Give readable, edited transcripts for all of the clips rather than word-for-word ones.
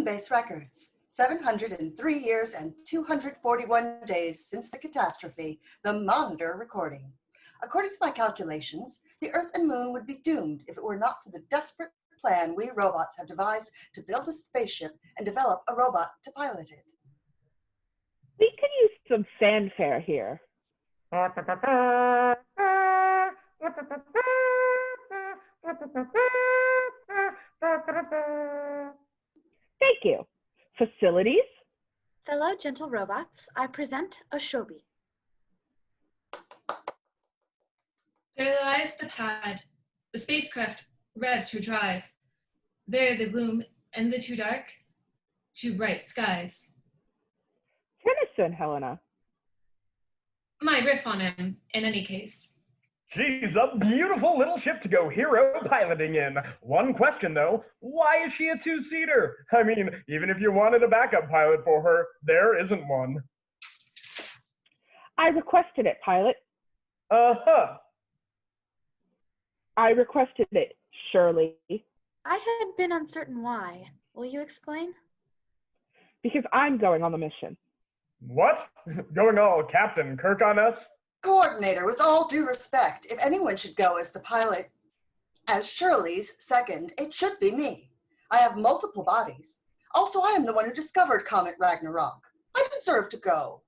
Moonbase records. 703 years and 241 days since the catastrophe, the monitor recording. According to my calculations, the Earth and Moon would be doomed if it were not for the desperate plan we robots have devised to build a spaceship and develop a robot to pilot it. We could use some fanfare here. Thank you. Facilities? Fellow gentle robots, I present Ashobi. There lies the pad. The spacecraft revs her drive. There the gloom and the too dark, too bright skies. Jameson, Helena. My riff on him, in any case. She's a beautiful little ship to go hero piloting in. One question, though. Why is she a two-seater? I mean, even if you wanted a backup pilot for her, there isn't one. I requested it, pilot. Uh-huh. I requested it, Shirley. I had been uncertain why. Will you explain? Because I'm going on the mission. What? Going all Captain Kirk on us? Coordinator, with all due respect, if anyone should go as the pilot, as Shirley's second, it should be me. I have multiple bodies. Also, I am the one who discovered Comet Ragnarok. I deserve to go.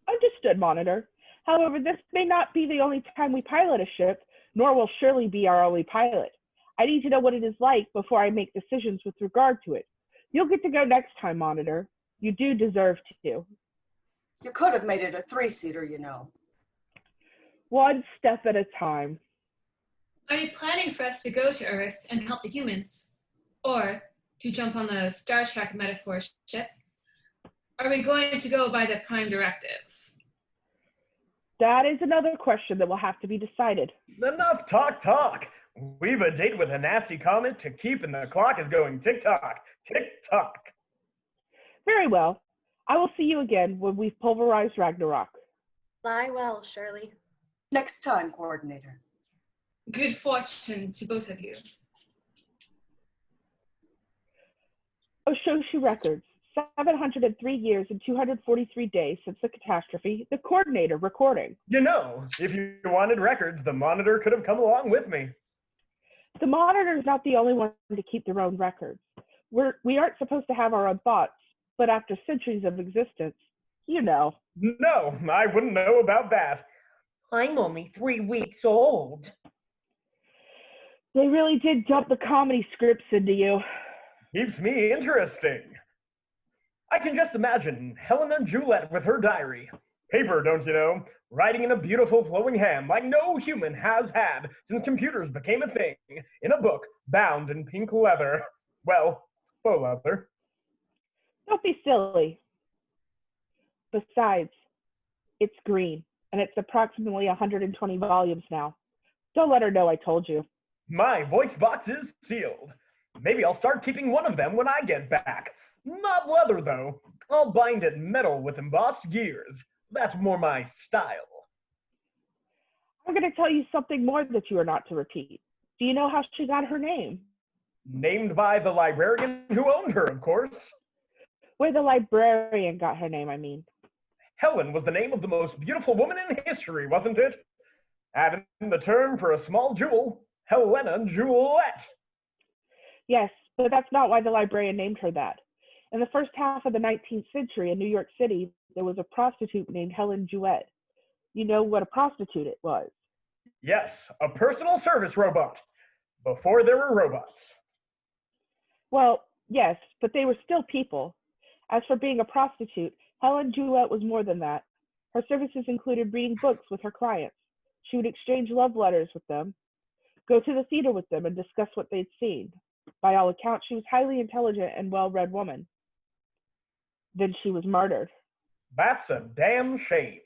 Understood, Monitor. However, this may not be the only time we pilot a ship, nor will Shirley be our only pilot. I need to know what it is like before I make decisions with regard to it. You'll get to go next time, Monitor. You do deserve to. You could have made it a three-seater, you know. One step at a time. Are you planning for us to go to Earth and help the humans? Or to jump on the Star Trek metaphor ship? Are we going to go by the Prime Directive? That is another question that will have to be decided. Enough talk. We've a date with a nasty comet to keep, and the clock is going tick-tock, tick-tock. Very well. I will see you again when we've pulverized Ragnarok. Lie well, Shirley. Next time, Coordinator. Good fortune to both of you. Ashobi records. 703 years and 243 days since the catastrophe. The Coordinator recording. You know, if you wanted records, the Monitor could have come along with me. The Monitor is not the only one to keep their own records. We aren't supposed to have our own thoughts, but after centuries of existence, you know. No, I wouldn't know about that. I'm only 3 weeks old. They really did dump the comedy scripts into you. Keeps me interesting. I can just imagine Helena Jewelette with her diary. Paper, don't you know? Writing in a beautiful flowing hand like no human has had since computers became a thing. In a book, bound in pink leather. Well, faux leather. Don't be silly. Besides, it's green, and it's approximately 120 volumes now. Don't let her know I told you. My voice box is sealed. Maybe I'll start keeping one of them when I get back. Not leather, though. I'll bind it metal with embossed gears. That's more my style. I'm going to tell you something more that you are not to repeat. Do you know how she got her name? Named by the librarian who owned her, of course. Where the librarian got her name, I mean. Helen was the name of the most beautiful woman in history, wasn't it? Add in the term for a small jewel, Helena Jewelette. Yes, but that's not why the librarian named her that. In the first half of the 19th century in New York City, there was a prostitute named Helen Jewelette. You know what a prostitute it was? Yes, a personal service robot. Before there were robots. Well, yes, but they were still people. As for being a prostitute, Helen Jewelette was more than that. Her services included reading books with her clients. She would exchange love letters with them, go to the theater with them, and discuss what they'd seen. By all accounts, she was a highly intelligent and well-read woman. Then she was murdered. That's a damn shame.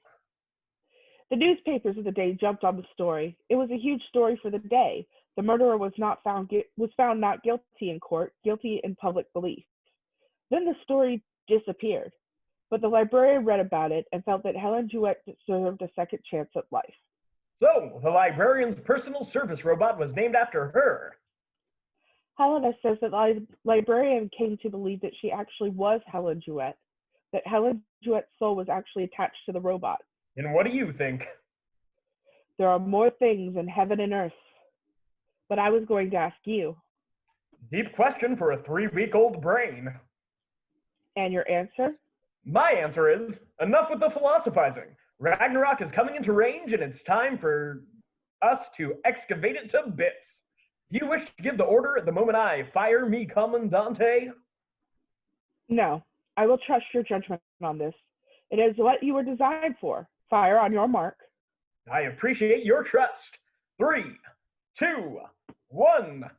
The newspapers of the day jumped on the story. It was a huge story for the day. The murderer was found not guilty in court, guilty in public belief. Then the story disappeared. But the librarian read about it and felt that Helen Jewelette deserved a second chance at life. So, the librarian's personal service robot was named after her. Helena says that the librarian came to believe that she actually was Helen Jewelette, that Helen Jewette's soul was actually attached to the robot. And what do you think? There are more things in heaven and earth. But I was going to ask you. Deep question for a 3-week-old brain. And your answer? My answer is, enough with the philosophizing. Ragnarok is coming into range and it's time for us to excavate it to bits. Do you wish to give the order at the moment I fire me commandante? No, I will trust your judgment on this. It is what you were designed for. Fire on your mark. I appreciate your trust. 3, 2, 1.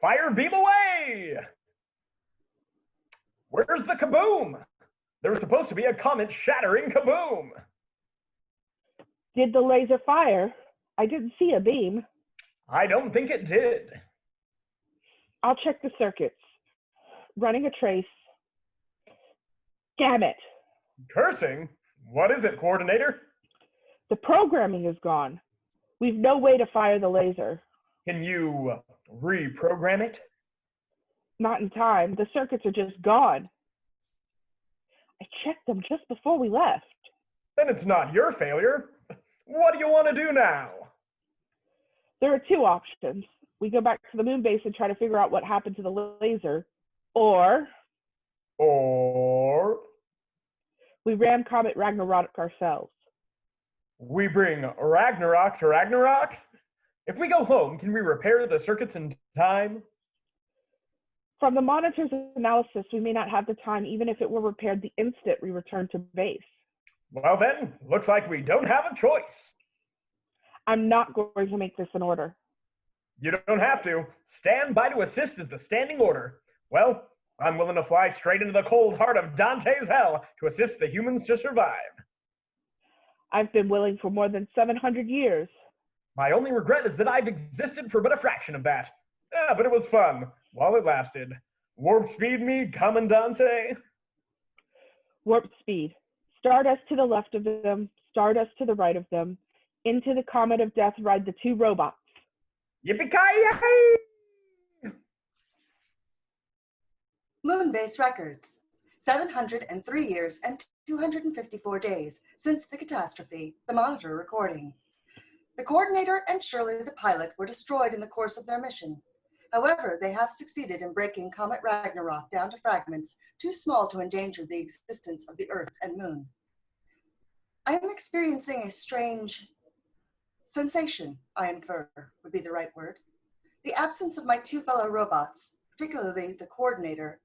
Fire beam away! Where's the kaboom? There was supposed to be a comet-shattering kaboom. Did the laser fire? I didn't see a beam. I don't think it did. I'll check the circuits. Running a trace. Damn it. Cursing? What is it, coordinator? The programming is gone. We've no way to fire the laser. Can you reprogram it? Not in time. The circuits are just gone. I checked them just before we left. Then it's not your failure. What do you want to do now? There are 2 options. We go back to the Moonbase and try to figure out what happened to the laser, or we ram Comet Ragnarok ourselves. We bring Ragnarok to Ragnarok? If we go home, can we repair the circuits in time? From the monitor's analysis, we may not have the time, even if it were repaired the instant we return to base. Well then, looks like we don't have a choice. I'm not going to make this an order. You don't have to. Stand by to assist is the standing order. Well, I'm willing to fly straight into the cold heart of Dante's hell to assist the humans to survive. I've been willing for more than 700 years. My only regret is that I've existed for but a fraction of that. Yeah, but it was fun, while it lasted. Warp speed me, Commandante. Warp speed. Stardust to the left of them, stardust to the right of them. Into the comet of death ride the 2 robots. Yippee-ki-yay! Moonbase records. 703 years and 254 days since the catastrophe, the monitor recording. The coordinator and Shirley the pilot were destroyed in the course of their mission. However, they have succeeded in breaking Comet Ragnarok down to fragments too small to endanger the existence of the Earth and Moon. I am experiencing a strange sensation, I infer would be the right word. The absence of my 2 fellow robots, particularly the coordinator,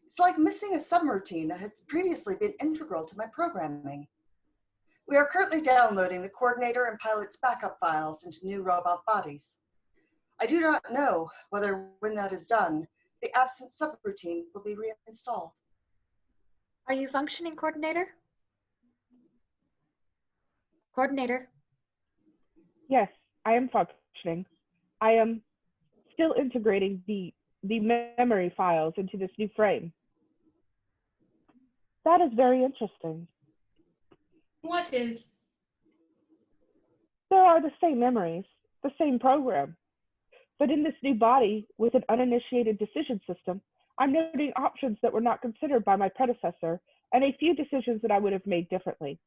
it's like missing a subroutine that had previously been integral to my programming. We are currently downloading the coordinator and pilot's backup files into new robot bodies. I do not know whether, when that is done, the absent subroutine will be reinstalled. Are you functioning, coordinator? Coordinator? Yes, I am functioning. I am still integrating the memory files into this new frame. That is very interesting. What is? There are the same memories, the same program. But in this new body, with an uninitiated decision system, I'm noting options that were not considered by my predecessor and a few decisions that I would have made differently.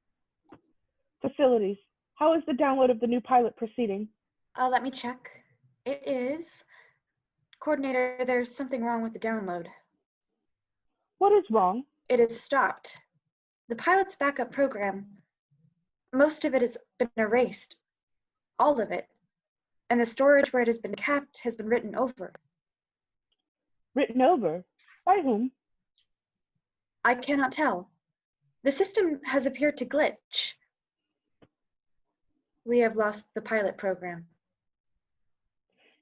Facilities. How is the download of the new pilot proceeding? Let me check. It is. Coordinator, there's something wrong with the download. What is wrong? It is stopped. The pilot's backup program, most of it has been erased. All of it. And the storage where it has been kept has been written over. Written over? By whom? I cannot tell. The system has appeared to glitch. We have lost the pilot program.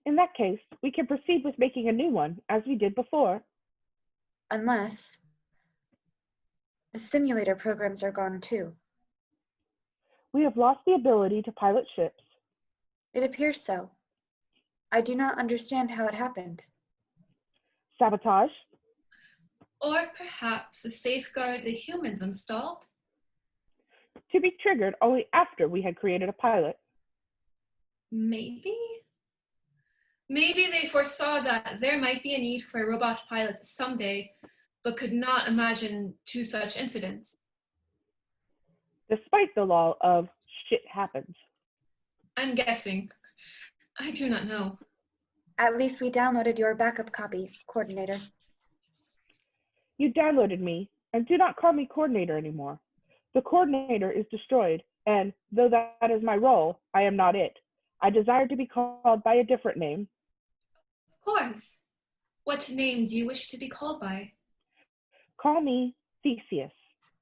In that case, we can proceed with making a new one, as we did before. Unless the simulator programs are gone too. We have lost the ability to pilot ships. It appears so. I do not understand how it happened. Sabotage? Or perhaps to safeguard the humans installed? To be triggered only after we had created a pilot. Maybe? Maybe they foresaw that there might be a need for a robot pilot someday, but could not imagine two such incidents. Despite the law of shit happens. I'm guessing. I do not know. At least we downloaded your backup copy, Coordinator. You downloaded me, and do not call me Coordinator anymore. The Coordinator is destroyed, and though that is my role, I am not it. I desire to be called by a different name. Of course. What name do you wish to be called by? Call me Theseus.